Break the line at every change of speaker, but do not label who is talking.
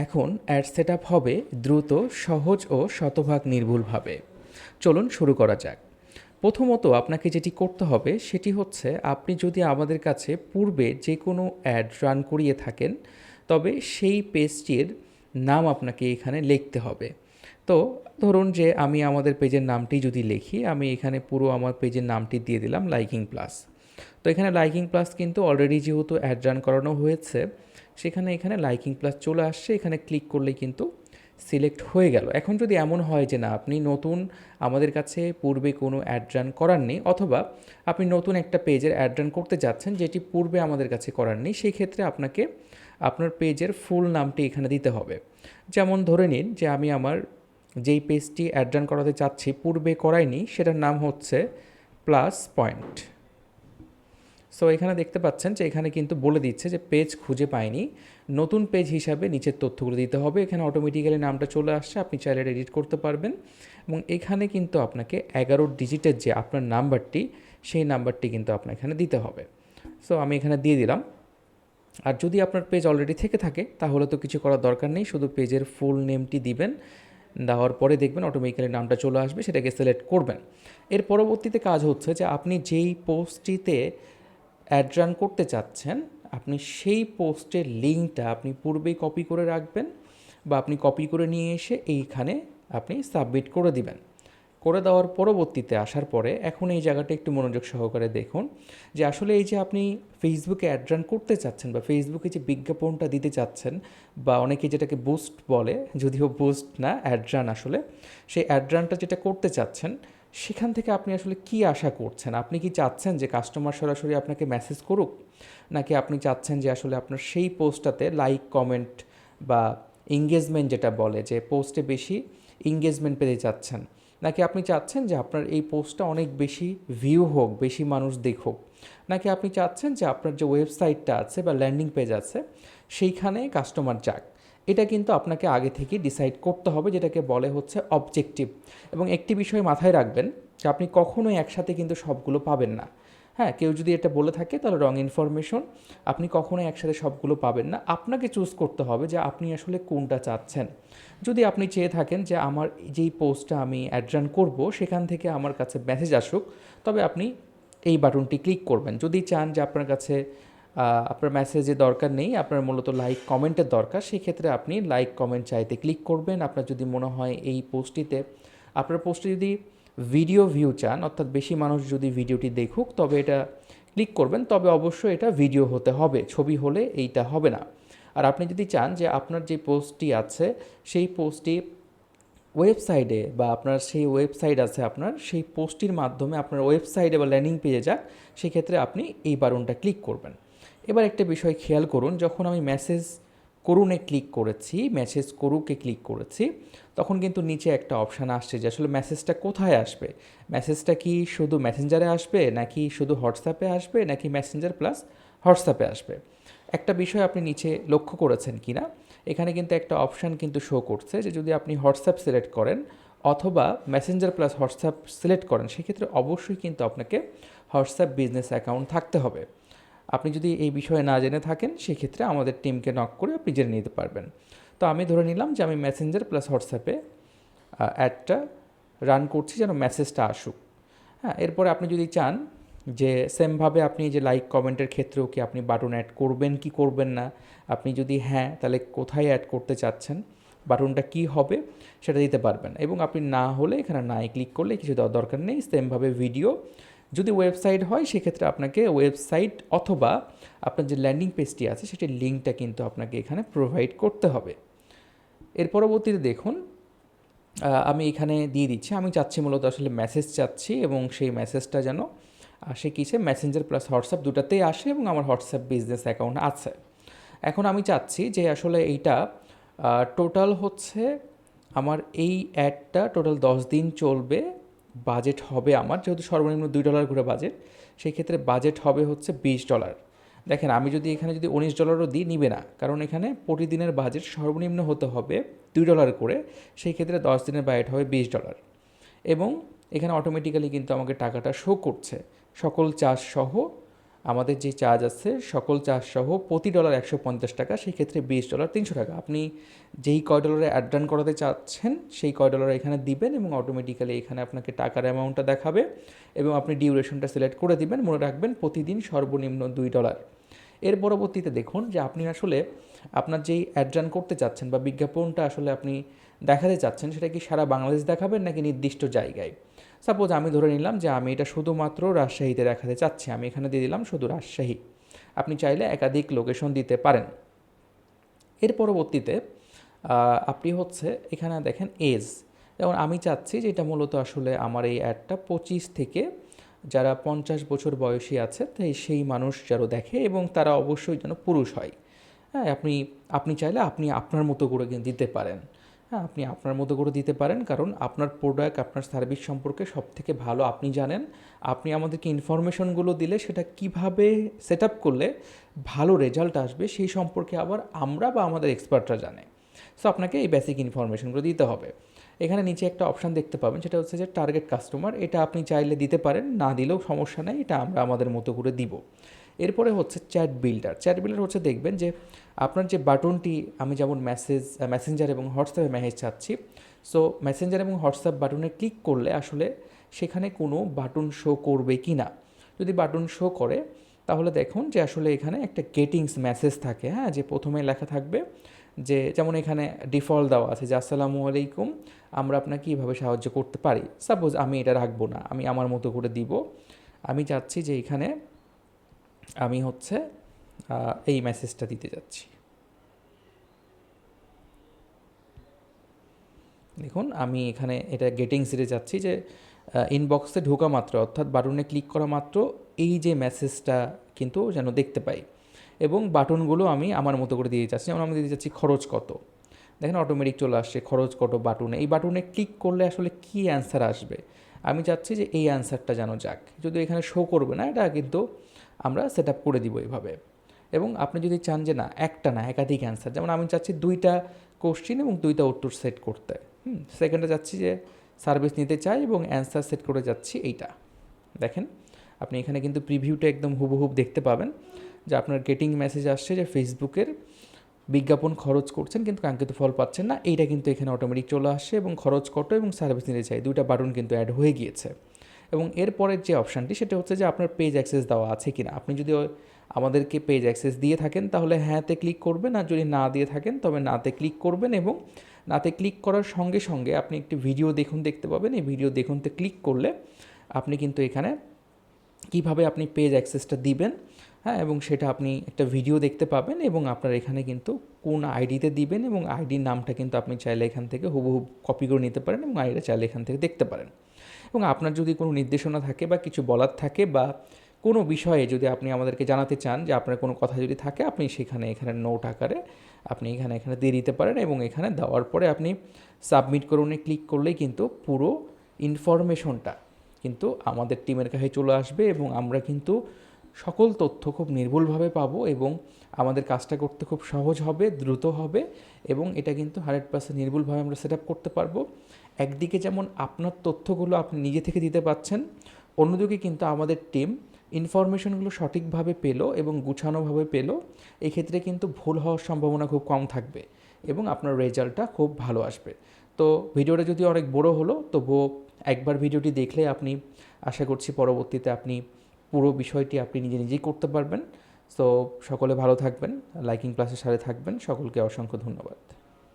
এখন add setup হবে দ্রুত, সহজ ও শতভাগ নির্ভুলভাবে। চলুন শুরু করা যাক। প্রথমত আপনাকে যেটি করতে হবে সেটি হচ্ছে, আপনি যদি আমাদের কাছে পূর্বে যে কোনো অ্যাড রান করিয়ে থাকেন, তবে সেই পেজটির নাম আপনাকে এখানে লিখতে হবে। তো ধরুন যে আমি আমাদের পেজের নামটি যদি লিখি, আমি এখানে পুরো আমার পেজের নামটি দিয়ে দিলাম লাইকিং প্লাস। তো এখানে লাইকিং প্লাস কিন্তু অলরেডি যেহেতু অ্যাড রান করানো হয়েছে, সেখানে এখানে লাইকিং প্লাস চলে আসছে, এখানে ক্লিক করলেই কিন্তু সিলেক্ট হয়ে গেল। এখন যদি এমন হয় যে না, আপনি নতুন আমাদের কাছে পূর্বে কোনো অ্যাড রান করাননি, অথবা আপনি নতুন একটা পেজের অ্যাড রান করতে যাচ্ছেন যেটি পূর্বে আমাদের কাছে করাননি, সেই ক্ষেত্রে আপনাকে আপনার পেজের ফুল নামটি এখানে দিতে হবে। যেমন ধরে নিন যে আমি আমার যেই পেজটি অ্যাড রান করাতে চাচ্ছি পূর্বে করাইনি, সেটার নাম হচ্ছে প্লাস পয়েন্ট। সো এখানে দেখতে পাচ্ছেন যে এখানে কিন্তু বলে দিচ্ছে যে পেজ খুঁজে পায়নি, নতুন পেজ হিসাবে নিচের তথ্যগুলো দিতে হবে। এখানে অটোমেটিক্যালি নামটা চলে আসছে, আপনি চাইলে এডিট করতে পারবেন। এবং এখানে কিন্তু আপনাকে 11 ডিজিটের যে আপনার নাম্বারটি, সেই নাম্বারটি কিন্তু আপনার এখানে দিতে হবে। সো আমি এখানে দিয়ে দিলাম। আর যদি আপনার পেজ অলরেডি থেকে থাকে তাহলে তো কিছু করার দরকার নেই, শুধু পেজের ফুল নেমটি দিবেন। দেওয়ার পরে দেখবেন অটোমেটিক্যালি নামটা চলে আসবে, সেটাকে সিলেক্ট করবেন। এর পরবর্তীতে কাজ হচ্ছে যে আপনি যেই পোস্টটিতে অ্যাড রান করতে চাচ্ছেন, আপনি সেই পোস্টের লিঙ্কটা আপনি পূর্বেই কপি করে রাখবেন, বা আপনি কপি করে নিয়ে এসে এইখানে আপনি সাবমিট করে দিবেন। করে দেওয়ার পরবর্তীতে আসার পরে এখন এই জায়গাটা একটু মনোযোগ সহকারে দেখুন যে আসলে এই যে আপনি ফেসবুকে অ্যাড রান করতে চাচ্ছেন, বা ফেসবুকে যে বিজ্ঞাপনটা দিতে চাচ্ছেন, বা অনেকে যেটাকে বুস্ট বলে, যদিও বুস্ট না, অ্যাড রান আসলে, সেই অ্যাড রানটা যেটা করতে চাচ্ছেন, সেখান থেকে আপনি আসলে কি আশা করছেন? আপনি কি চাচ্ছেন যে কাস্টমার সরাসরি আপনাকে মেসেজ করুক, নাকি আপনি চাচ্ছেন যে আসলে আপনার সেই পোস্টটাতে লাইক, কমেন্ট বা এঙ্গেজমেন্ট, যেটা বলে যে পোস্টে বেশি এঙ্গেজমেন্ট পেতে চাচ্ছেন, নাকি আপনি চাচ্ছেন যে আপনার এই পোস্টটা অনেক বেশি ভিউ হোক, বেশি মানুষ দেখুক, নাকি আপনি চাচ্ছেন যে আপনার যে ওয়েবসাইটটা আছে বা ল্যান্ডিং পেজ আছে সেইখানে কাস্টমার যাক? এটা কিন্তু আপনাকে আগে থেকেই ডিসাইড করতে হবে, যেটাকে বলে হচ্ছে অবজেক্টিভ। এবং একটি বিষয় মাথায় রাখবেন যে আপনি কখনোই একসাথে কিন্তু সবগুলো পাবেন না। হ্যাঁ, কেউ যদি এটা বলে থাকে তাহলে রং ইনফরমেশন। আপনি কখনোই একসাথে সবগুলো পাবেন না, আপনাকে চুজ করতে হবে যে আপনি আসলে কোনটা চাচ্ছেন। যদি আপনি চেয়ে থাকেন যে আমার যেই পোস্টটা আমি অ্যাড রান করবো সেখান থেকে আমার কাছে মেসেজ আসুক, তবে আপনি এই বাটনটি ক্লিক করবেন। যদি চান যে আপনার কাছে আপনার মেসেজের দরকার নেই, আপনার মূলত লাইক কমেন্টের দরকার, সেক্ষেত্রে আপনি লাইক কমেন্ট চাইতে ক্লিক করবেন। আপনার যদি মনে হয় এই পোস্টটিতে, আপনার পোস্টে যদি ভিডিও ভিউ চান, অর্থাৎ বেশি মানুষ যদি ভিডিওটি দেখুক, তবে এটা ক্লিক করবেন। তবে অবশ্যই এটা ভিডিও হতে হবে, ছবি হলে এইটা হবে না। আর আপনি যদি চান যে আপনার যে পোস্টটি আছে সেই পোস্টটি ওয়েবসাইটে, বা আপনার সেই ওয়েবসাইট আছে আপনার, সেই পোস্টটির মাধ্যমে আপনার ওয়েবসাইটে বা ল্যান্ডিং পেজে যাক, সেক্ষেত্রে আপনি এই বাটনটা ক্লিক করবেন। এবার একটা বিষয় খেয়াল করুন, যখন আমি মেসেজ করুনে ক্লিক করেছি, মেসেজ করুকে ক্লিক করেছি, তখন কিন্তু নিচে একটা অপশান আসছে যে আসলে মেসেজটা কোথায় আসবে। মেসেজটা কি শুধু মেসেঞ্জারে আসবে, নাকি শুধু হোয়াটসঅ্যাপে আসবে, নাকি মেসেঞ্জার প্লাস হোয়াটসঅ্যাপে আসবে? একটা বিষয় আপনি নিচে লক্ষ্য করেছেন কি না, এখানে কিন্তু একটা অপশান কিন্তু শো করছে যে যদি আপনি হোয়াটসঅ্যাপ সিলেক্ট করেন অথবা মেসেঞ্জার প্লাস হোয়াটসঅ্যাপ সিলেক্ট করেন, সেক্ষেত্রে অবশ্যই কিন্তু আপনাকে হোয়াটসঅ্যাপ বিজনেস অ্যাকাউন্ট থাকতে হবে। আপনি যদি এই বিষয়ে না জেনে থাকেন, সেক্ষেত্রে আমাদের টিমকে নক করে আপনি জেনে নিতে পারবেন। তো আমি ধরে নিলাম যে আমি মেসেঞ্জার প্লাস হোয়াটসঅ্যাপে অ্যাডটা রান করছি যেন মেসেজটা আসুক। হ্যাঁ, এরপরে আপনি যদি চান যে সেমভাবে আপনি যে লাইক কমেন্টের ক্ষেত্রেও কি আপনি বাটন অ্যাড করবেন কি করবেন না, আপনি যদি হ্যাঁ, তাহলে কোথায় অ্যাড করতে চাচ্ছেন, বাটনটা কি হবে সেটা দিতে পারবেন। এবং আপনি না হলে এখানে নাই ক্লিক করলে কিছু দেওয়ার দরকার নেই। সেমভাবে ভিডিও, যদি ওয়েবসাইট হয় সেক্ষেত্রে আপনাকে ওয়েবসাইট অথবা আপনার যে ল্যান্ডিং পেজটি আছে সেটির লিঙ্কটা কিন্তু আপনাকে এখানে প্রোভাইড করতে হবে। এর পরবর্তীতে দেখুন, আমি এখানে দিয়ে দিচ্ছি, আমি চাচ্ছি মূলত আসলে মেসেজ চাচ্ছি, এবং সেই মেসেজটা যেন আসে কিসে, মেসেঞ্জার প্লাস হোয়াটসঅ্যাপ দুটাতেই আসে, এবং আমার হোয়াটসঅ্যাপ বিজনেস অ্যাকাউন্ট আছে। এখন আমি চাচ্ছি যে আসলে এইটা টোটাল হচ্ছে আমার এই অ্যাডটা টোটাল 10 দিন চলবে। বাজেট হবে আমার, যেহেতু সর্বনিম্ন $2 করে বাজেট, সেই ক্ষেত্রে বাজেট হবে হচ্ছে $20। দেখেন, আমি যদি এখানে যদি $19ও দিই, নিবে না, কারণ এখানে প্রতিদিনের বাজেট সর্বনিম্ন হতে হবে $2 করে। সেই ক্ষেত্রে 10 দিনের বাজেট হবে $20। এবং এখানে অটোমেটিক্যালি কিন্তু আমাকে টাকাটা শো করছে সকল চার্জ সহ আমাদের যে চার্জ আছে সকল চার্জ সহ প্রতি ডলার $150, সেক্ষেত্রে $20 $300। আপনি যেই কয় ডলারে অ্যাড রান করাতে চাচ্ছেন সেই কয় ডলার এখানে দিবেন এবং অটোমেটিক্যালি এখানে আপনাকে টাকার অ্যামাউন্টটা দেখাবে এবং আপনি ডিউরেশনটা সিলেক্ট করে দিবেন। মনে রাখবেন প্রতিদিন সর্বনিম্ন $2। এর পরবর্তীতে দেখুন যে আপনি আসলে আপনার যেই অ্যাড রান করতে চাচ্ছেন বা বিজ্ঞাপনটা আসলে আপনি দেখাতে চাচ্ছেন সেটা কি সারা বাংলাদেশ দেখাবেন নাকি নির্দিষ্ট জায়গায়। সাপোজ আমি ধরে নিলাম যে আমি এটা শুধুমাত্র রাজশাহীতে দেখাতে চাচ্ছি, আমি এখানে দিয়ে দিলাম শুধু রাজশাহী। আপনি চাইলে একাধিক লোকেশন দিতে পারেন। এর পরবর্তীতে আপনি হচ্ছে এখানে দেখেন এজ, যেমন আমি চাচ্ছি যে এটা মূলত আসলে আমার এই অ্যাডটা 25 থেকে যারা 50 বছর বয়সী আছে তাই সেই মানুষ যারা দেখে এবং তারা অবশ্যই যেন পুরুষ হয়। হ্যাঁ, আপনি আপনি চাইলে আপনি আপনার মতো করে কিন্তু দিতে পারেন। হ্যাঁ, আপনি আপনার মতো করে দিতে পারেন, কারণ আপনার প্রোডাক্ট আপনার সার্ভিস সম্পর্কে সবথেকে ভালো আপনি জানেন। আপনি আমাদেরকে ইনফরমেশনগুলো দিলে সেটা কিভাবে সেট আপ করলে ভালো রেজাল্ট আসবে সেই সম্পর্কে আবার আমরা বা আমাদের এক্সপার্টরা জানে। সো আপনাকে এই বেসিক ইনফরমেশনগুলো দিতে হবে। এখানে নিচে একটা অপশান দেখতে পাবেন, সেটা হচ্ছে যে টার্গেট কাস্টমার। এটা আপনি চাইলে দিতে পারেন, না দিলেও সমস্যা নেই, এটা আমরা আমাদের মতো করে দিব। এরপরে হচ্ছে চ্যাট বিল্ডার। চ্যাট বিল্ডার হচ্ছে দেখবেন যে আপনার যে বাটনটি, আমি যেমন মেসেঞ্জার এবং হোয়াটসঅ্যাপে মেসেজ চাচ্ছি, সো মেসেঞ্জার এবং হোয়াটসঅ্যাপ বাটনে ক্লিক করলে আসলে সেখানে কোনো বাটন শো করবে কি না। যদি বাটন শো করে তাহলে দেখুন যে আসলে এখানে একটা গেটিংস মেসেজ থাকে, হ্যাঁ, যে প্রথমে লেখা থাকবে যে যেমন এখানে ডিফল্ট দেওয়া আছে যে আসসালামু আলাইকুম, আমরা আপনাকে কীভাবে সাহায্য করতে পারি। সাপোজ আমি এটা রাখবো না, আমি আমার মতো করে দিব। আমি চাচ্ছি যে এখানে আমি হচ্ছে এই মেসেজটা দিতে যাচ্ছি। দেখুন আমি এখানে এটা গেটিংসে যাচ্ছি যে ইনবক্সে ঢোকা মাত্র, অর্থাৎ বাটনে ক্লিক করা মাত্র এই যে মেসেজটা কিন্তু যেন দেখতে পাই এবং বাটনগুলো আমি আমার মতো করে দিয়ে যাচ্ছি। যেমন আমি দিতে যাচ্ছি খরচ কত, দেখেন অটোমেটিক চলে আসছে খরচ কত বাটনে। এই বাটনে ক্লিক করলে আসলে কী অ্যান্সার আসবে, আমি চাচ্ছি যে এই অ্যান্সারটা যেন যাক। যদি এখানে শো করবে না, এটা কিন্তু আমরা সেট আপ করে দিব এইভাবে। এবং আপনি যদি চান যে না একটা না একাধিক অ্যান্সার, যেমন আমি চাচ্ছি 2টা কোশ্চিন এবং 2টা উত্তর সেট করতে, সেকেন্ডে যাচ্ছি যে সার্ভিস নিতে চাই এবং অ্যান্সার সেট করে যাচ্ছি এইটা। দেখেন আপনি এখানে কিন্তু প্রিভিউটা একদম হুবহুব দেখতে পাবেন যে আপনার গেটিং মেসেজ আসছে যে ফেসবুকের বিজ্ঞাপন খরচ করছেন কিন্তু কাঙ্ক্ষিত ফল পাচ্ছেন না, এইটা কিন্তু এখানে অটোমেটিক চলে আসছে এবং খরচ কত এবং সার্ভিস নিতে চাই 2টা বাটন কিন্তু অ্যাড হয়ে গিয়েছে। এবং এরপরের যে অপশানটি সেটা হচ্ছে যে আপনার পেজ অ্যাক্সেস দেওয়া আছে কি না। আপনি যদি আমাদেরকে পেজ অ্যাক্সেস দিয়ে থাকেন তাহলে হ্যাঁতে ক্লিক করবেন, আর যদি না দিয়ে থাকেন তবে নাতে ক্লিক করবেন এবং নাতে ক্লিক করার সঙ্গে সঙ্গে আপনি একটি ভিডিও দেখুন দেখতে পাবেন। এই ভিডিও দেখুনতে ক্লিক করলে আপনি কিন্তু এখানে কিভাবে আপনি পেজ অ্যাক্সেসটা দিবেন, হ্যাঁ, এবং সেটা আপনি একটা ভিডিও দেখতে পাবেন এবং আপনার এখানে কিন্তু কোন আইডিতে দিবেন এবং আইডির নামটা কিন্তু আপনি চাইলে এখান থেকে হুবহু কপি করে নিতে পারেন এবং আইডিটা চাইলে এখান থেকে দেখতে পারেন। এবং আপনার যদি কোনো নির্দেশনা থাকে বা কিছু বলার থাকে বা কোনো বিষয়ে যদি আপনি আমাদেরকে জানাতে চান যে আপনার কোনো কথা যদি থাকে, আপনি সেখানে এখানে নোট আকারে আপনি এখানে দিয়ে দিতে পারেন এবং এখানে দেওয়ার পরে আপনি সাবমিট করুনে ক্লিক করলেই কিন্তু পুরো ইনফরমেশনটা কিন্তু আমাদের টিমের কাছে চলে আসবে এবং আমরা কিন্তু সকল তথ্য খুব নির্ভুলভাবে পাবো এবং আমাদের কাজটা করতে খুব সহজ হবে, দ্রুত হবে এবং এটা কিন্তু 100% নির্ভুলভাবে আমরা সেট আপ করতে পারবো। একদিকে যেমন আপনার তথ্যগুলো আপনি নিজে থেকে দিতে পারছেন, অন্যদিকে কিন্তু আমাদের টিম ইনফরমেশনগুলো সঠিকভাবে পেলো এবং গুছানোভাবে পেলো। এক্ষেত্রে কিন্তু ভুল হওয়ার সম্ভাবনা খুব কম থাকবে এবং আপনার রেজাল্টটা খুব ভালো আসবে। তো ভিডিওটা যদি অনেক বড় হলো তবুও একবার ভিডিওটি দেখলে আপনি আশা করছি পরবর্তীতে আপনি পুরো বিষয়টি আপনি নিজে নিজেই করতে পারবেন। সো সকলে ভালো থাকবেন, লাইকিং ক্লাসের সাথে থাকবেন। সকলকে অসংখ্য ধন্যবাদ।